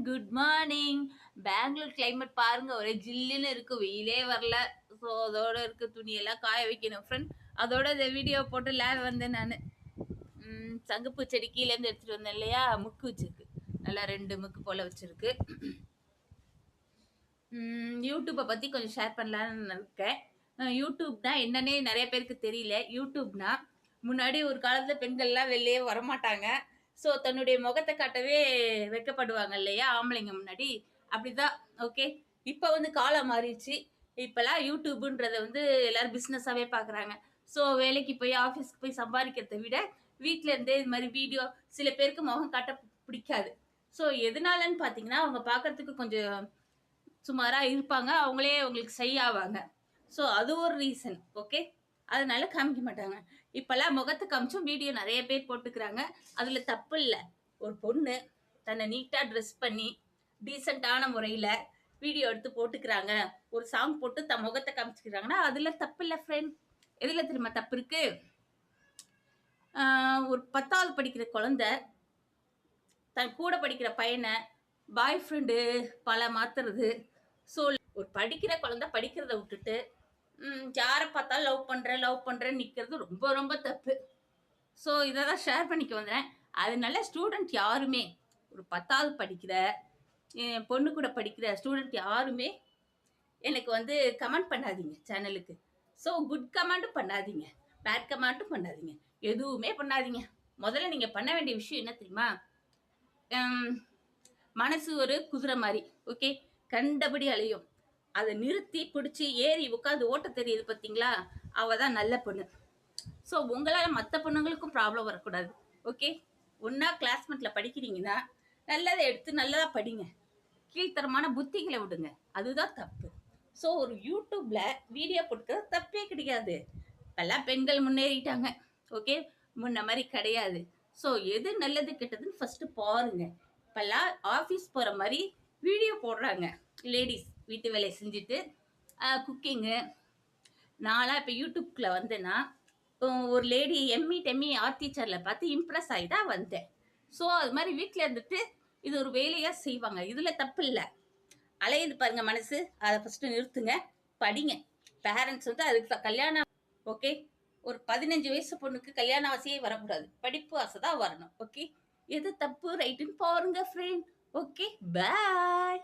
Good morning. Bangalore climate பாருங்க, ஒரே ஜில்லுன்னு இருக்கு. வெயிலே வரல. ஸோ அதோட இருக்க துணியெல்லாம் காய வைக்கணும் ஃப்ரெண்ட். அதோட இந்த வீடியோ போட்டு லேவ் வந்தேன் நான். சங்குப்பூ செடி கீழேருந்து எடுத்துட்டு வந்தேன் இல்லையா, முக்கு வச்சிருக்கு. நல்லா 2 முக்கு போல வச்சிருக்கு. யூடியூப்பை பற்றி கொஞ்சம் ஷேர் பண்ணலான்னு இருக்கேன். யூடியூப்னா என்னன்னே நிறைய பேருக்கு தெரியல. யூடியூப்னா முன்னாடி ஒரு காலத்தில் பெண்கள்லாம் வெளியே வரமாட்டாங்க. ஸோ தன்னுடைய முகத்தை காட்டவே வெட்கப்படுவாங்க இல்லையா ஆம்பளைங்க முன்னாடி. அப்படிதான். ஓகே, இப்போ வந்து காலம் மாறிடுச்சு. இப்போல்லாம் யூடியூப்ன்றதை வந்து எல்லாரும் பிஸ்னஸாகவே பார்க்குறாங்க. ஸோ வேலைக்கு போய் ஆஃபீஸ்க்கு போய் சம்பாதிக்கிறத விட வீட்டில் இருந்தே இது மாதிரி வீடியோ, சில பேருக்கு முகம் காட்ட பிடிக்காது. ஸோ எதனாலன்னு பார்த்தீங்கன்னா, அவங்க பார்க்கறதுக்கு கொஞ்சம் சுமாராக இருப்பாங்க, அவங்களே அவங்களுக்கு சை ஆவாங்க. ஸோ அது ஒரு ரீசன். ஓகே, அதனால காமிக்க மாட்டாங்க. இப்போல்லாம் முகத்தை காமிச்சும் வீடியோ நிறைய பேர் போட்டுக்கிறாங்க. அதில் தப்பு இல்லை. ஒரு பொண்ணு தன்னை நீட்டாக ட்ரெஸ் பண்ணி டீசெண்டான முறையில் வீடியோ எடுத்து போட்டுக்கிறாங்க, ஒரு சாங் போட்டு தன் முகத்தை காமிச்சிக்கிறாங்கன்னா அதில் தப்பு இல்லை ஃப்ரெண்ட். எதில் தெரியுமா தப்பு இருக்கு? ஒரு 10வது படிக்கிற குழந்தை தன் கூட படிக்கிற பையனை பாய் ஃப்ரெண்டு பல மாத்துறது. ஸோ ஒரு படிக்கிற குழந்தை படிக்கிறத விட்டுட்டு யாரை பார்த்தாலும் லவ் பண்ணுறேன்னு நிற்கிறது ரொம்ப ரொம்ப தப்பு. ஸோ இதை தான் ஷேர் பண்ணிக்க வந்தேன். அதனால ஸ்டூடெண்ட் யாருமே, ஒரு 10வது படிக்கிற பொண்ணு கூட படிக்கிற ஸ்டூடெண்ட் யாருமே எனக்கு வந்து கமெண்ட் பண்ணாதீங்க சேனலுக்கு. ஸோ குட் கமெண்ட்டும் பண்ணாதீங்க, பேட் கமெண்ட்டும் பண்ணாதீங்க, எதுவுமே பண்ணாதீங்க. முதல்ல நீங்கள் பண்ண வேண்டிய விஷயம் என்ன தெரியுமா? மனசு ஒரு குதிரை மாதிரி. ஓகே, கண்டபடி அலையும். அதை நிறுத்தி பிடிச்சி ஏறி உட்காந்து ஓட்ட தெரியுது பார்த்தீங்களா, அவள் தான் நல்ல பொண்ணு. ஸோ உங்களால் மற்ற பொண்ணுங்களுக்கும் ப்ராப்ளம் வரக்கூடாது. ஓகே, ஒன்றா கிளாஸ்மேட்டில் படிக்கிறீங்கன்னா நல்லதை எடுத்து நல்லதாக படிங்க, கீழ்த்தரமான புத்திகளை விடுங்க. அதுதான் தப்பு. ஸோ ஒரு யூடியூப்பில் வீடியோ போட்டுக்கிறது தப்பே கிடையாது. இப்போல்லாம் பெண்கள் முன்னேறிட்டாங்க. ஓகே, முன்ன மாதிரி கிடையாது. ஸோ எது நல்லது கெட்டதுன்னு ஃபஸ்ட்டு பாருங்க. இப்போல்லாம் ஆஃபீஸ் போகிற மாதிரி வீடியோ போடுறாங்க லேடிஸ், வீட்டு வேலையை செஞ்சுட்டு குக்கிங்கு. நான்லாம் இப்போ யூடியூப்குள்ளே வந்தேன்னா ஒரு லேடி டெம்மி ஆர்ட் டீச்சரில் பார்த்து இம்ப்ரெஸ் ஆகி தான் வந்தேன். ஸோ அது மாதிரி வீட்டில் இருந்துட்டு இது ஒரு வேலையாக செய்வாங்க. இதில் தப்பு இல்லை. அலையுது பாருங்க மனசு, அதை ஃபஸ்ட்டு நிறுத்துங்க, படிங்க. பேரண்ட்ஸ் வந்து அதுக்கு கல்யாணம். ஓகே, ஒரு 15 வயசு பொண்ணுக்கு கல்யாண ஆசையே வரக்கூடாது, படிப்பு ஆசை தான் வரணும். ஓகே, எது தப்பு ரைட்டுன்னு பாருங்க ஃப்ரெண்ட். ஓகே, பாய்.